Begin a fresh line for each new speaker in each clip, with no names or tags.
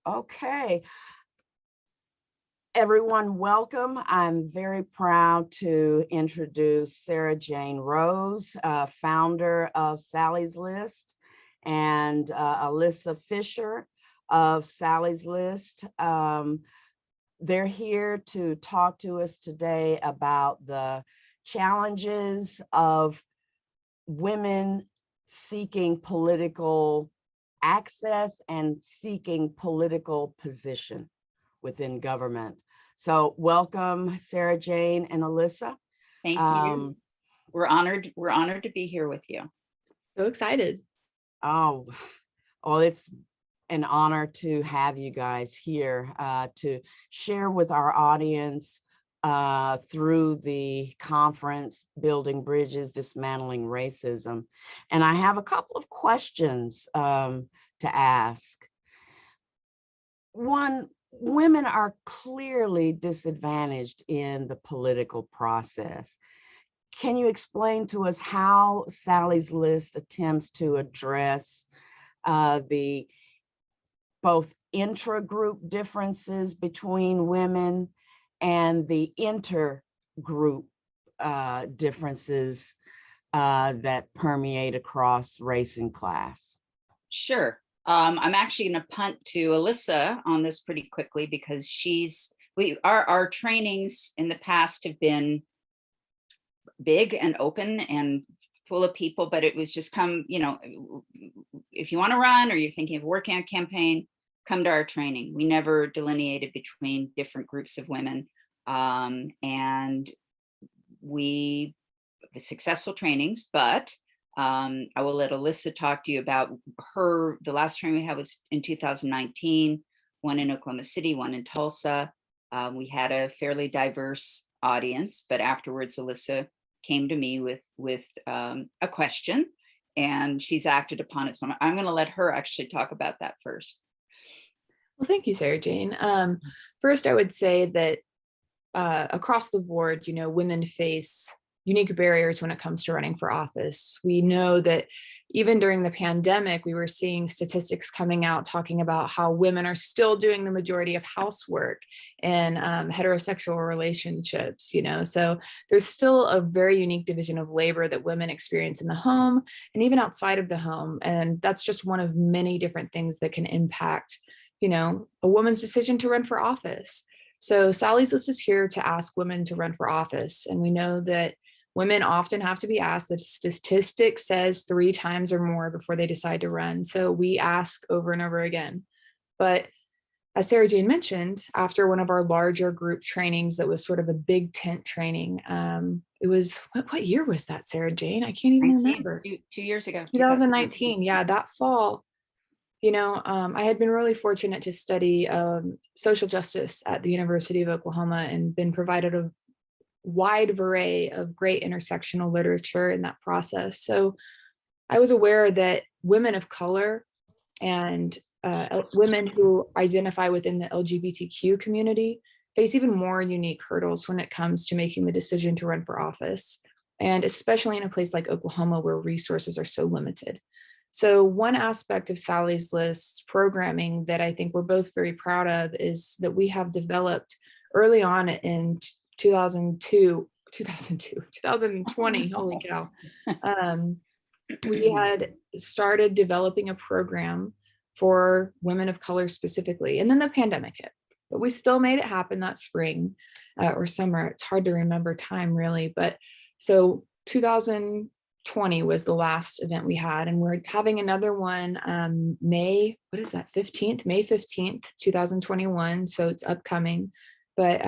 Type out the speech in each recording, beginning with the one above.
Okay. Everyone, welcome. I'm very proud to introduce Sara Jane Rose, founder of Sally's List, and Alyssa Fisher of Sally's List. They're here to talk to us today about the challenges of women seeking political access and seeking political position within government. So welcome, Sara Jane and Alyssa.
Thank you. We're honored to be here with you.
So excited.
Oh, it's an honor to have you guys here to share with our audience through the conference, Building Bridges, Dismantling Racism. And I have a couple of questions to ask. One, women are clearly disadvantaged in the political process. Can you explain to us how Sally's List attempts to address the both intra-group differences between women and the intergroup differences that permeate across race and class?
Sure. I'm actually going to punt to Alyssa on this pretty quickly because our trainings in the past have been big and open and full of people, but it was just if you want to run or you're thinking of working on a campaign, come to our training. We never delineated between different groups of women. And we have successful trainings, but I will let Alyssa talk to you about the last training we had was in 2019, one in Oklahoma City, one in Tulsa. We had a fairly diverse audience, but afterwards Alyssa came to me with a question and she's acted upon it. So I'm going to let her actually talk about that first.
Well, thank you, Sara Jane. First, I would say that across the board, women face unique barriers when it comes to running for office. We know that even during the pandemic, we were seeing statistics coming out talking about how women are still doing the majority of housework in heterosexual relationships, so there's still a very unique division of labor that women experience in the home and even outside of the home. And that's just one of many different things that can impact, a woman's decision to run for office. So Sally's List is here to ask women to run for office. And we know that women often have to be asked. The statistic says 3 times or more before they decide to run. So we ask over and over again. But as Sara Jane mentioned, after one of our larger group trainings that was sort of a big tent training, it was, what year was that, Sara Jane? I can't even remember.
2 years ago.
2019. Yeah, that fall. I had been really fortunate to study social justice at the University of Oklahoma and been provided a wide array of great intersectional literature in that process. So I was aware that women of color and women who identify within the LGBTQ community face even more unique hurdles when it comes to making the decision to run for office, and especially in a place like Oklahoma where resources are so limited. So one aspect of Sally's List programming that I think we're both very proud of is that we have developed early on in 2020, holy cow. We had started developing a program for women of color specifically, and then the pandemic hit, but we still made it happen that spring or summer. It's hard to remember time really, but so 2020 was the last event we had, and we're having another one May 15th, 2021. So it's upcoming, but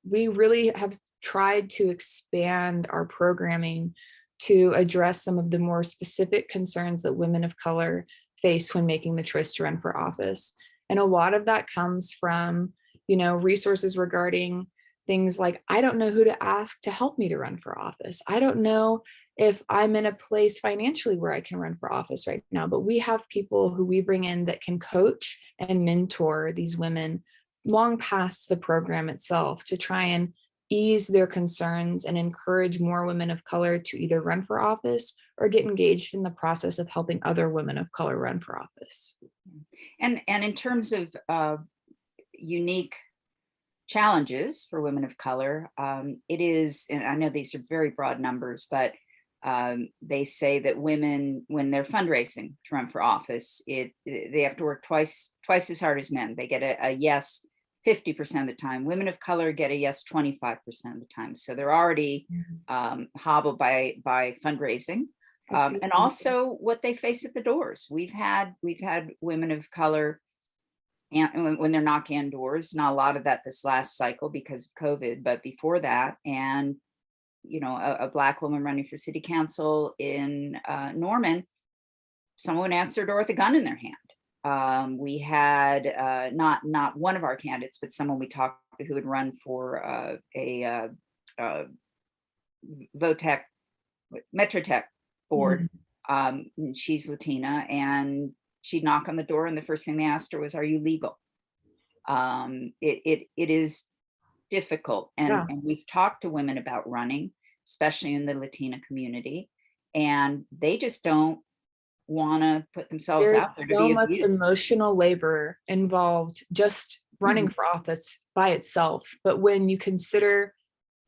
we really have tried to expand our programming to address some of the more specific concerns that women of color face when making the choice to run for office. And a lot of that comes from, resources regarding things like, I don't know who to ask to help me to run for office. I don't know if I'm in a place financially where I can run for office right now, but we have people who we bring in that can coach and mentor these women long past the program itself to try and ease their concerns and encourage more women of color to either run for office or get engaged in the process of helping other women of color run for office.
And in terms of unique challenges for women of color, it is, and I know these are very broad numbers, but they say that women, when they're fundraising to run for office, they have to work twice as hard as men. They get a yes 50% of the time. Women of color get a yes 25% of the time. So they're already hobbled by fundraising. And also what they face at the doors. We've had women of color, and when they're knocking on doors, not a lot of that this last cycle because of COVID, but before that, and you know, a Black woman running for city council in Norman, someone answered the door with a gun in their hand. We had not one of our candidates, but someone we talked to who had run for a VOTEC, Metrotech board. She's Latina, and she'd knock on the door, and the first thing they asked her was, "Are you legal?" It is difficult, and we've talked to women about running, especially in the Latina community, and they just don't want to put themselves out there to
so
be
much
abused.
emotional labor involved just running for office by itself. But when you consider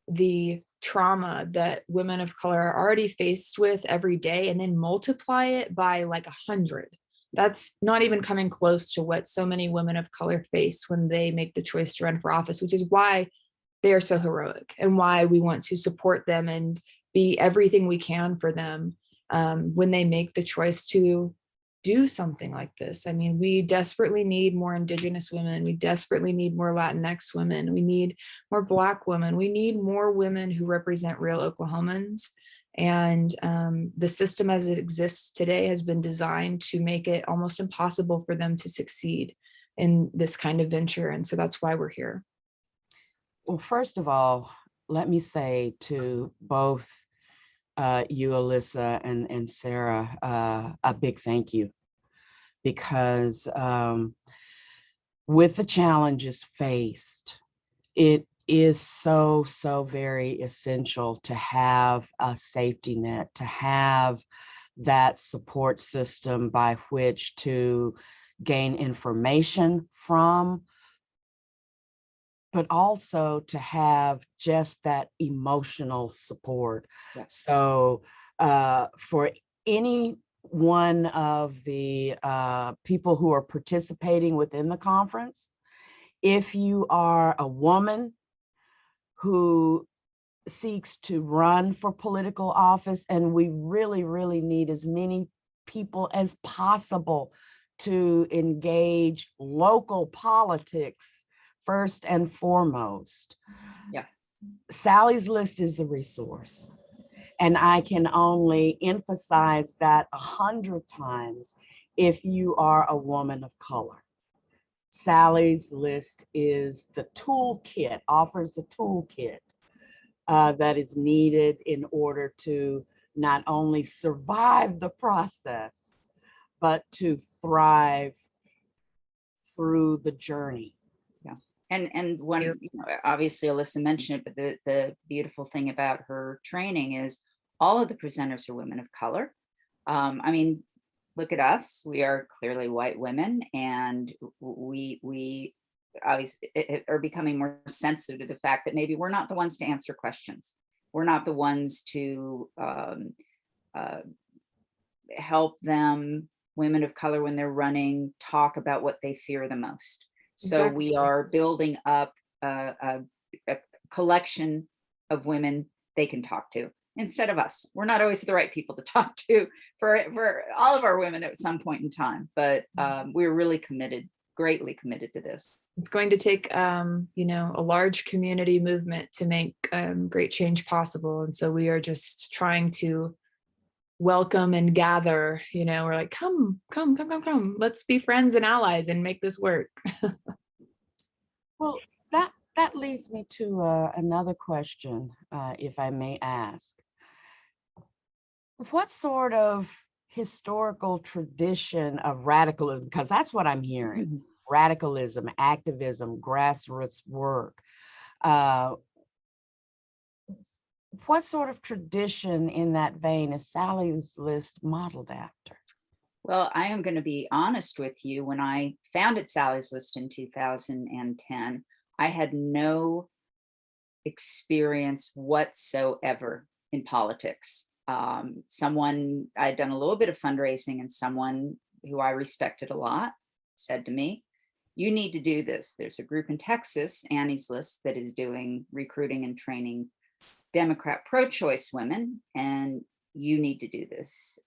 the trauma that women of color are already faced with every day, and then multiply it by like 100, that's not even coming close to what so many women of color face when they make the choice to run for office, which is why they are so heroic and why we want to support them and be everything we can for them when they make the choice to do something like this. I mean, we desperately need more Indigenous women. We desperately need more Latinx women. We need more Black women. We need more women who represent real Oklahomans. And the system as it exists today has been designed to make it almost impossible for them to succeed in this kind of venture. And so that's why we're here.
Well, first of all, let me say to both you, Alyssa, and Sara, a big thank you, because with the challenges faced, it is so very essential to have a safety net, to have that support system by which to gain information from, but also to have just that emotional support.
Yeah.
So for any one of the people who are participating within the conference, if you are a woman who seeks to run for political office, and we really need as many people as possible to engage local politics first and foremost.
Yeah.
Sally's List is the resource. And I can only emphasize that 100 times if you are a woman of color. Sally's List is the toolkit, offers the toolkit that is needed in order to not only survive the process, but to thrive through the journey.
And one, you know, obviously Alyssa mentioned it, but the beautiful thing about her training is all of the presenters are women of color. I mean, look at us. We are clearly white women, and we obviously are becoming more sensitive to the fact that maybe we're not the ones to answer questions. We're not the ones to help them, women of color, when they're running, talk about what they fear the most. So we are building up a collection of women they can talk to instead of us. We're not always the right people to talk to for all of our women at some point in time, but we're really committed, greatly committed to this.
It's going to take, you know, a large community movement to make great change possible. And so we are just trying to welcome and gather, you know, we're like, come, let's be friends and allies and make this work.
Well, that leads me to another question, if I may ask. What sort of historical tradition of radicalism, because that's what I'm hearing, radicalism, activism, grassroots work, what sort of tradition in that vein is Sally's List modeled after?
Well, I am going to be honest with you. When I founded Sally's List in 2010, I had no experience whatsoever in politics. Someone, I'd done a little bit of fundraising, and someone who I respected a lot said to me, you need to do this. There's a group in Texas, Annie's List, that is doing recruiting and training Democrat pro-choice women, and you need to do this.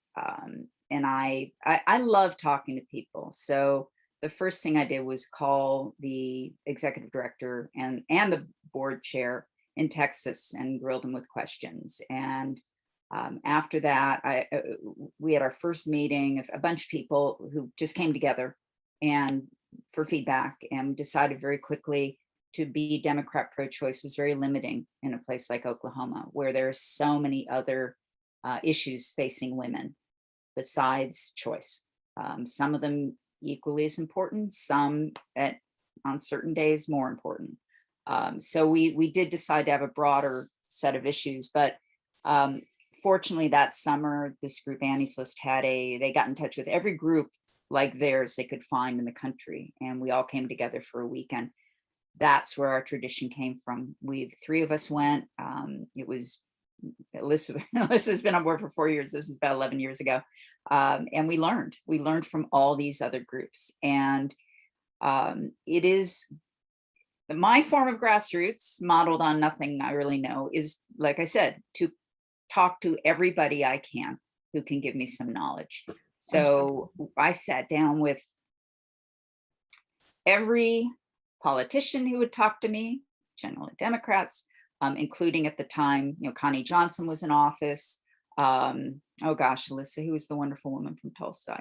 And I love talking to people. So the first thing I did was call the executive director and the board chair in Texas and grilled them with questions. And after that, we had our first meeting of a bunch of people who just came together and for feedback, and decided very quickly to be Democrat pro-choice was very limiting in a place like Oklahoma, where there are so many other issues facing women besides choice. Some of them equally as important, some on certain days more important. So we did decide to have a broader set of issues, but fortunately that summer, this group Annie's List they got in touch with every group like theirs they could find in the country, and we all came together for a weekend. That's where our tradition came from. Three of us went. It was Alyssa's been on board for 4 years. This is about 11 years ago. And we learned from all these other groups. And it is my form of grassroots, modeled on nothing I really know, is, like I said, to talk to everybody I can who can give me some knowledge. So I sat down with every politician who would talk to me, generally Democrats, including at the time, Connie Johnson was in office. Oh gosh, Alyssa, who was the wonderful woman from Tulsa?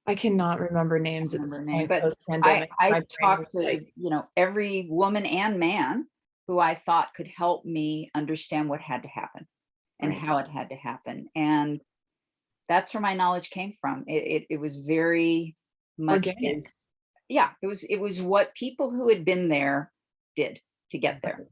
I cannot remember names at this point,
but
post-pandemic.
I talked to every woman and man who I thought could help me understand what had to happen and how it had to happen. And that's where my knowledge came from. It was very much based. Yeah, it was what people who had been there did to get there.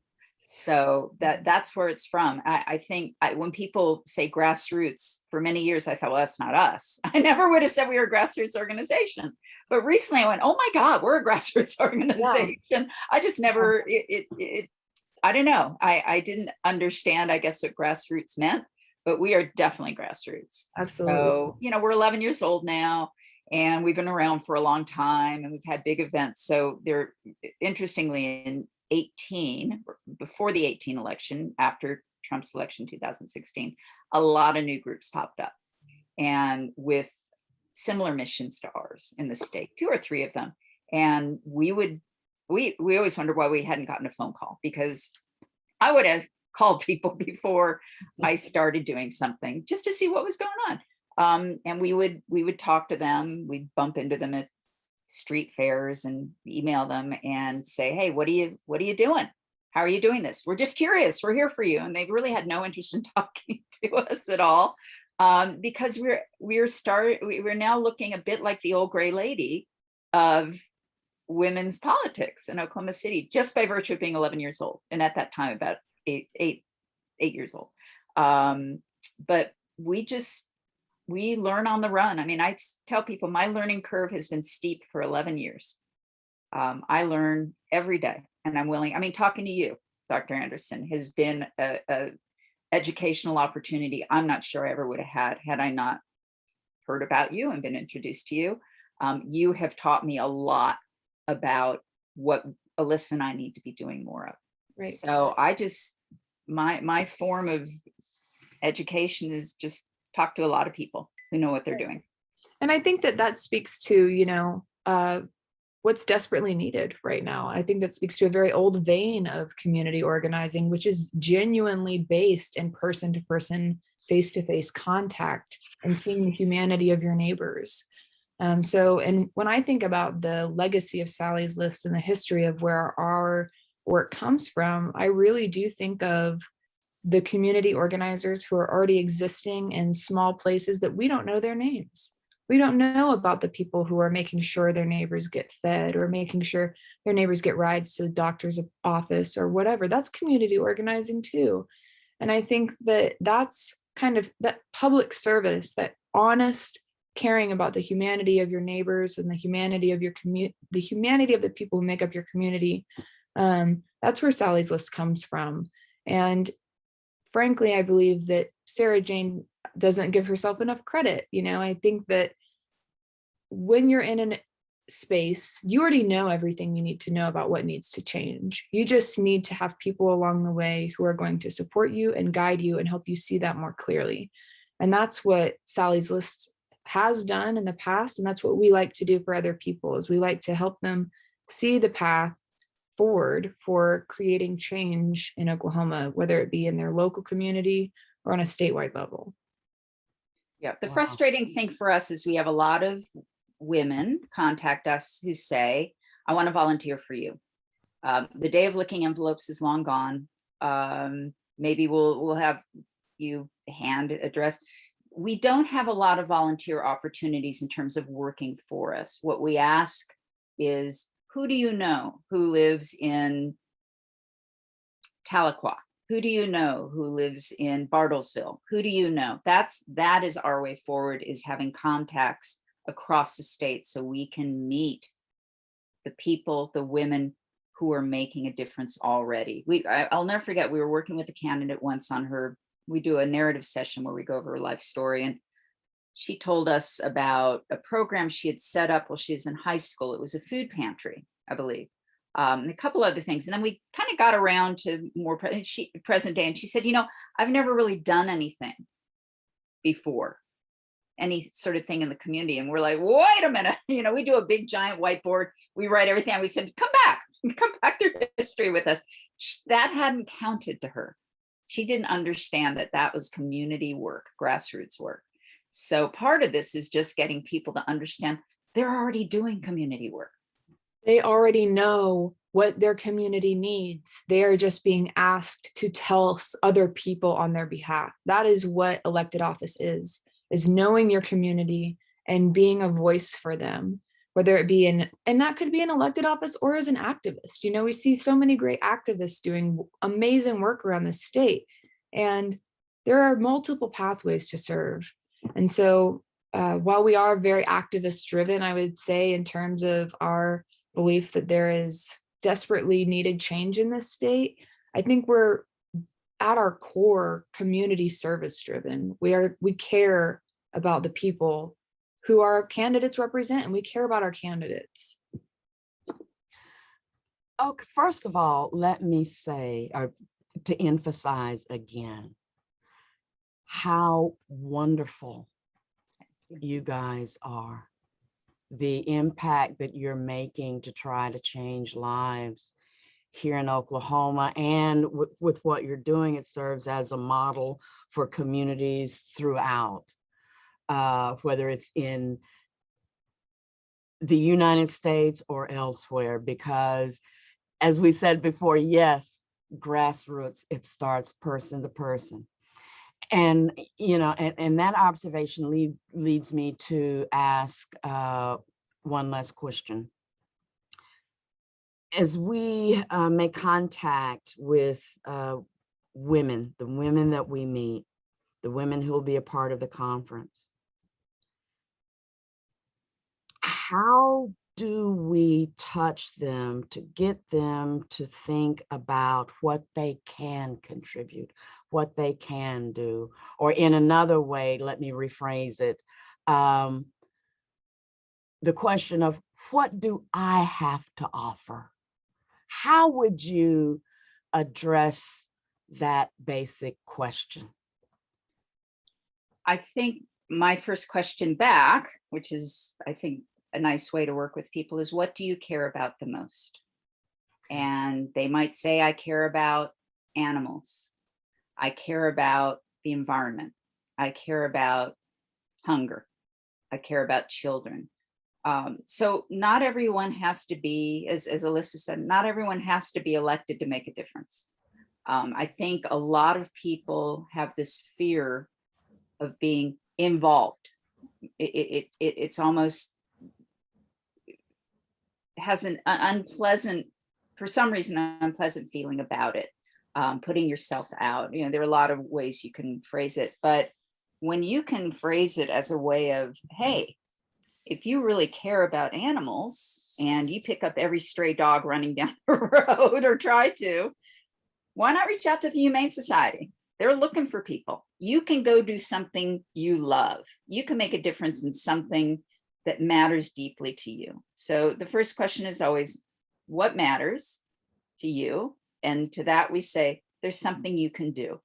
So that's where it's from. I think when people say grassroots, for many years I thought, well, that's not us. I never would have said we were a grassroots organization. But recently I went, oh my God, we're a grassroots organization. Yeah. I just never, I don't know. I didn't understand, I guess, what grassroots meant, but we are definitely grassroots.
Absolutely.
So, we're 11 years old now, and we've been around for a long time, and we've had big events. So they're, interestingly, in 18, before the 18 election, after Trump's election, 2016, a lot of new groups popped up, and with similar missions to ours in the state, 2 or 3 of them. And we always wondered why we hadn't gotten a phone call, because I would have called people before I started doing something just to see what was going on. And we would talk to them. We'd bump into them at street fairs and email them and say, hey, what are you doing? How are you doing this? We're just curious. We're here for you. And they really had no interest in talking to us at all, because we're now looking a bit like the old gray lady of women's politics in Oklahoma City, just by virtue of being 11 years old. And at that time, about eight years old. But we learn on the run. I mean, I tell people my learning curve has been steep for 11 years. I learn every day, and I'm willing. I mean, talking to you, Dr. Anderson, has been a educational opportunity I'm not sure I ever would have had I not heard about you and been introduced to you. You have taught me a lot about what Alyssa and I need to be doing more of. Right. So I just, my form of education is just talk to a lot of people who know what they're doing.
And I think that speaks to, what's desperately needed right now. I think that speaks to a very old vein of community organizing, which is genuinely based in person-to-person, face-to-face contact and seeing the humanity of your neighbors. And when I think about the legacy of Sally's List and the history of where our work comes from, I really do think of the community organizers who are already existing in small places that we don't know their names. We don't know about the people who are making sure their neighbors get fed or making sure their neighbors get rides to the doctor's office or whatever. That's community organizing too. And I think that that's kind of that public service, that honest caring about the humanity of your neighbors and the humanity of your community, the humanity of the people who make up your community. That's where Sally's List comes from. And frankly, I believe that Sarah Jane doesn't give herself enough credit. You know, I think that when you're in a space, you already know everything you need to know about what needs to change. You just need to have people along the way who are going to support you and guide you and help you see that more clearly. And that's what Sally's List has done in the past. And that's what we like to do for other people, is we like to help them see the path forward for creating change in Oklahoma, whether it be in their local community or on a statewide level.
Yeah, the
Wow.
frustrating thing for us is we have a lot of women contact us who say, I want to volunteer for you. The day of licking envelopes is long gone. Maybe we'll have you hand addressed. We don't have a lot of volunteer opportunities in terms of working for us. What we ask is, who do you know who lives in Tahlequah? Who do you know who lives in Bartlesville? Who do you know? That is our way forward, is having contacts across the state so we can meet the people, the women who are making a difference already. I'll never forget, we were working with a candidate once on her, we do a narrative session where we go over her life story, and she told us about a program she had set up while she was in high school. It was a food pantry, I believe. A couple other things. And then we kind of got around to more present day. And she said, you know, I've never really done anything before, any sort of thing in the community. And we're like, wait a minute, you know, we do a big giant whiteboard. We write everything. And we said, come back through history with us. That hadn't counted to her. She didn't understand that that was community work, grassroots work. So part of this is just getting people to understand they're already doing community work.
They already know what their community needs. They are just being asked to tell other people on their behalf. That is what elected office is knowing your community and being a voice for them, whether it be and that could be an elected office or as an activist. You know, we see so many great activists doing amazing work around the state, and there are multiple pathways to serve. And so while we are very activist driven, I would say in terms of our belief that there is desperately needed change in this state, I think we're at our core community service driven. We care about the people who our candidates represent, and we care about our candidates.
Okay, first of all, let me say, or to emphasize again, how wonderful you guys are. The impact that you're making to try to change lives here in Oklahoma, and with what you're doing, it serves as a model for communities throughout, whether it's in the United States or elsewhere, because as we said before, yes, grassroots, it starts person to person. And, you know, and that observation leads me to ask one last question. As we make contact with women, the women that we meet, the women who will be a part of the conference, how do we touch them to get them to think about what they can contribute, what they can do? Or in another way, let me rephrase it, the question of, what do I have to offer? How would you address that basic question?
I think my first question back, which is, I think, a nice way to work with people, is, what do you care about the most? And they might say, I care about animals. I care about the environment. I care about hunger. I care about children. So not everyone has to be, as Alyssa said, not everyone has to be elected to make a difference. I think a lot of people have this fear of being involved. It's almost has an unpleasant, for some reason, an unpleasant feeling about it. Putting yourself out. You know, there are a lot of ways you can phrase it, but when you can phrase it as a way of, hey, if you really care about animals and you pick up every stray dog running down the road or try to, why not reach out to the Humane Society? They're looking for people. You can go do something you love. You can make a difference in something that matters deeply to you. So the first question is always, what matters to you? And to that we say, there's something you can do.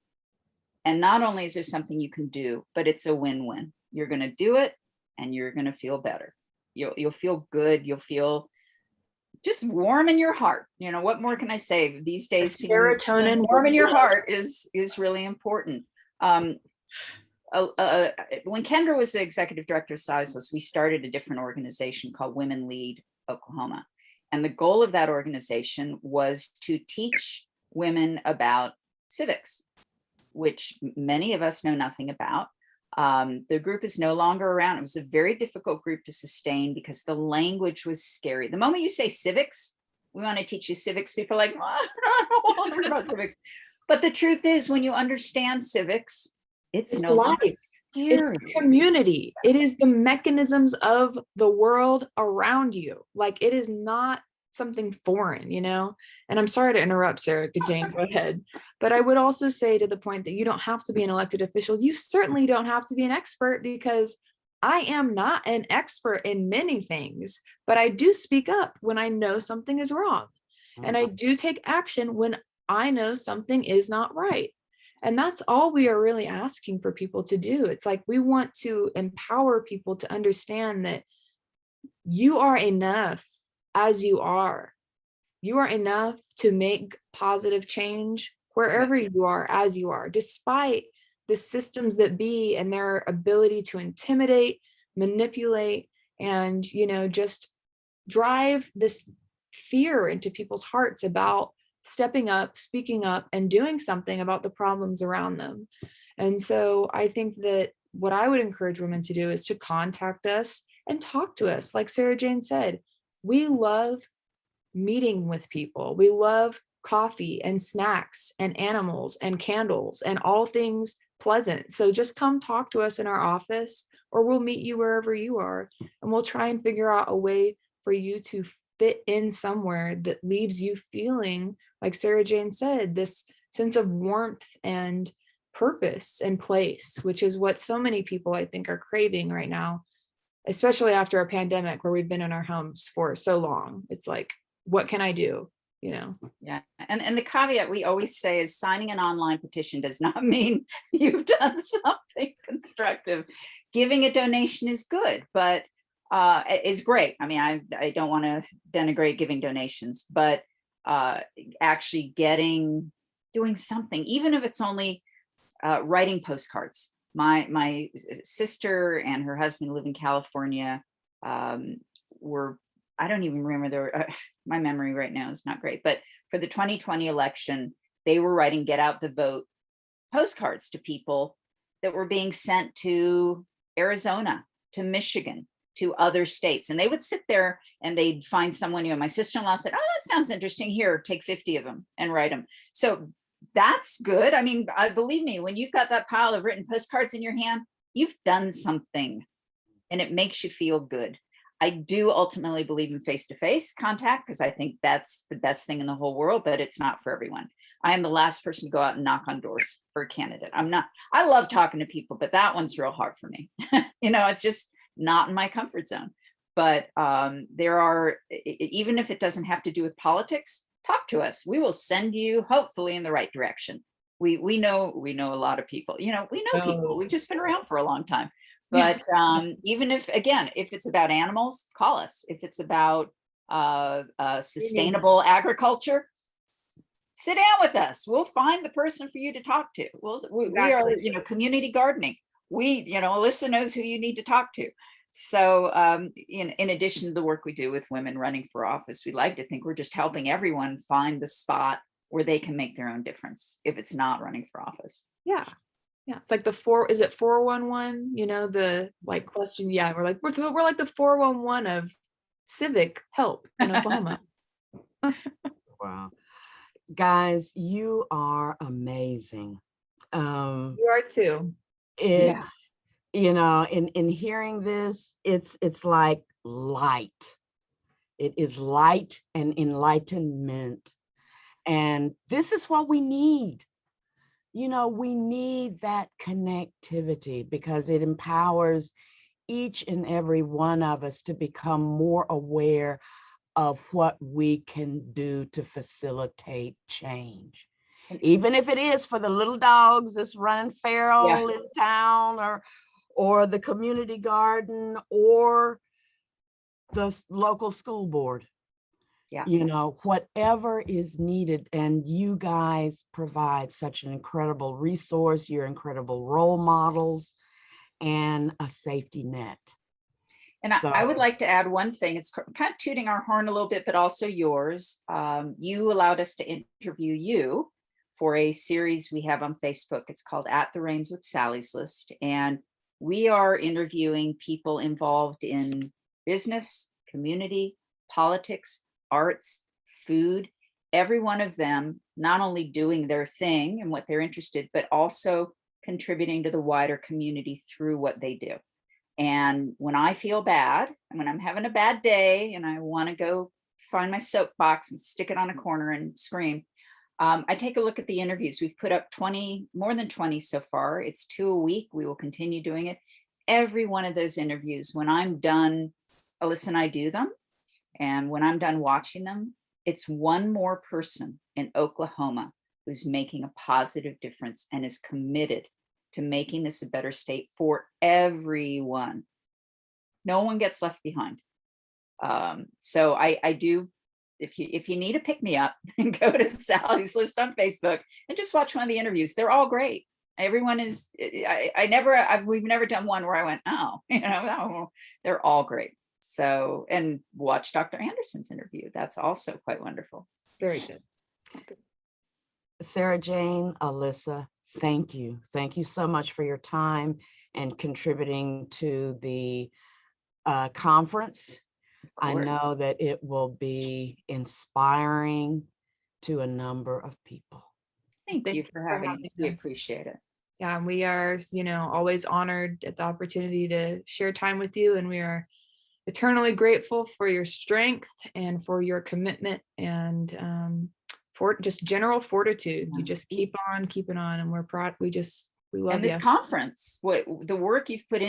And not only is there something you can do, but it's a win-win. You're going to do it and you're going to feel better. You'll feel good. You'll feel just warm in your heart. You know, what more can I say these days?
Serotonin
Warm in your heart is really important. When Kendra was the executive director of Sizeless, we started a different organization called Women Lead Oklahoma. And the goal of that organization was to teach women about civics, which many of us know nothing about. The group is no longer around. It was a very difficult group to sustain because the language was scary. The moment you say civics, we want to teach you civics, people are like, oh, I don't want to learn about civics. But the truth is, when you understand civics, it's no
life. It's community. It is the mechanisms of the world around you. Like, it is not something foreign, you know? And I'm sorry to interrupt, Sarah, Jane, go ahead. But I would also say to the point that you don't have to be an elected official. You certainly don't have to be an expert, because I am not an expert in many things, but I do speak up when I know something is wrong. And I do take action when I know something is not right. And that's all we are really asking for people to do. It's like, we want to empower people to understand that you are enough as you are. You are enough to make positive change wherever you are, as you are, despite the systems that be and their ability to intimidate, manipulate, and, you know, just drive this fear into people's hearts about stepping up, speaking up, and doing something about the problems around them. And so I think that what I would encourage women to do is to contact us and talk to us. Like Sarah Jane said, we love meeting with people. We love coffee and snacks and animals and candles and all things pleasant. So just come talk to us in our office, or we'll meet you wherever you are, and we'll try and figure out a way for you to fit in somewhere that leaves you feeling, like Sarah Jane said, this sense of warmth and purpose and place, which is what so many people, I think, are craving right now, especially after a pandemic where we've been in our homes for so long. It's like, what can I do? You know?
Yeah. And the caveat we always say is signing an online petition does not mean you've done something constructive. Giving a donation is good, but is great. I mean, I don't want to denigrate giving donations, but actually doing something, even if it's only writing postcards. My sister and her husband live in California. I don't even remember my memory right now is not great, but for the 2020 election, they were writing "Get Out the Vote" postcards to people that were being sent to Arizona, to Michigan, to other states. And they would sit there and they'd find someone, you know, my sister-in-law said, oh, that sounds interesting. Here, take 50 of them and write them. So that's good. I mean, believe me, when you've got that pile of written postcards in your hand, you've done something and it makes you feel good. I do ultimately believe in face-to-face contact because I think that's the best thing in the whole world, but it's not for everyone. I am the last person to go out and knock on doors for a candidate. I love talking to people, but that one's real hard for me. You know, it's just not in my comfort zone. But there are, even if it doesn't have to do with politics, talk to us. We will send you hopefully in the right direction. We know a lot of people, you know, we know people, we've just been around for a long time. But even if it's about animals, call us. If it's about sustainable agriculture, sit down with us. We'll find the person for you to talk to. We are, you know, community gardening. Alyssa knows who you need to talk to. So in addition to the work we do with women running for office, we like to think we're just helping everyone find the spot where they can make their own difference if it's not running for office.
Yeah. Yeah, it's like is it 411? You know, the like question. Yeah, we're like the 411 of civic help in Oklahoma.
Wow, guys, you are amazing.
You are too.
It's in hearing this, it's like light. It is light and enlightenment. And this is what we need. We need that connectivity because it empowers each and every one of us to become more aware of what we can do to facilitate change. Even if it is for the little dogs that's running feral in town, or the community garden, or the local school board. Whatever is needed. And you guys provide such an incredible resource. You're incredible role models and a safety net.
And I would like to add one thing. It's kind of tooting our horn a little bit, but also yours. You allowed us to interview you for a series we have on Facebook. It's called At the Reins with Sally's List. And we are interviewing people involved in business, community, politics, arts, food, every one of them not only doing their thing and what they're interested, but also contributing to the wider community through what they do. And when I feel bad, and when I'm having a bad day and I want to go find my soapbox and stick it on a corner and scream, I take a look at the interviews. We've put up more than 20 so far. It's 2 a week. We will continue doing it. Every one of those interviews, when I'm done, Alyssa and I do them. And when I'm done watching them, it's one more person in Oklahoma who's making a positive difference and is committed to making this a better state for everyone. No one gets left behind. So I do, if you need a pick me up, go to Sally's List on Facebook and just watch one of the interviews. They're all great. Everyone is, we've never done one where I went, oh, they're all great. So, and watch Dr. Anderson's interview. That's also quite wonderful.
Very good.
Sara Jane, Alyssa, thank you. Thank you so much for your time and contributing to the conference. I know that it will be inspiring to a number of people.
Thank you for having us. We appreciate it.
Yeah, and we are, always honored at the opportunity to share time with you, and we are eternally grateful for your strength and for your commitment and for just general fortitude. You just keep on keeping on, and we're proud. We love you.
And this conference, the work you've put in